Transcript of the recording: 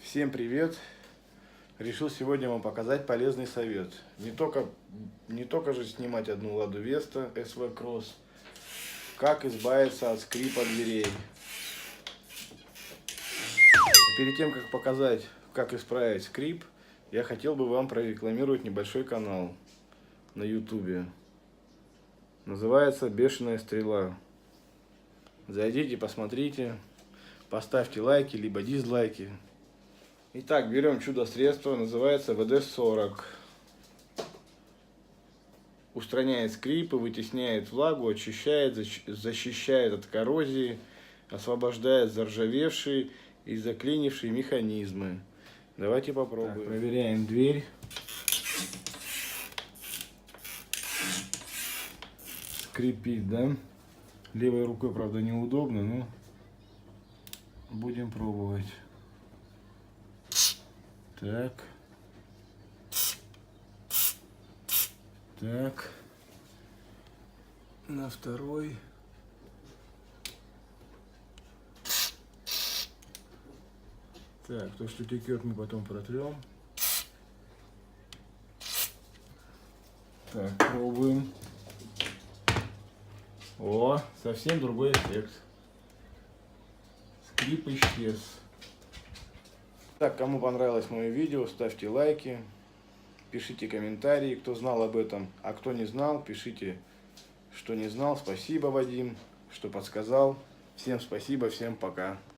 Всем привет! Решил сегодня вам показать полезный совет. Не только же снимать одну Ладу Веста SV Cross, как избавиться от скрипа дверей. Перед тем, как показать, как исправить скрип, я хотел бы вам прорекламировать небольшой канал на YouTube. Называется «Бешеная стрела». Зайдите, посмотрите, поставьте лайки, либо дизлайки. Итак, берем чудо-средство, называется ВД-40. Устраняет скрипы, вытесняет влагу, очищает, защищает от коррозии, освобождает заржавевшие и заклинившие механизмы. Давайте попробуем. Так, проверяем дверь. Скрипит, да? Левой рукой, правда, неудобно, но будем пробовать. Так. Так. На второй. Так, то, что текет, мы потом протрем. Так, пробуем. О, совсем другой эффект. Скрип исчез. Так, кому понравилось мое видео, ставьте лайки, пишите комментарии, кто знал об этом, а кто не знал, пишите, что не знал. Спасибо, Вадим, что подсказал. Всем спасибо, всем пока.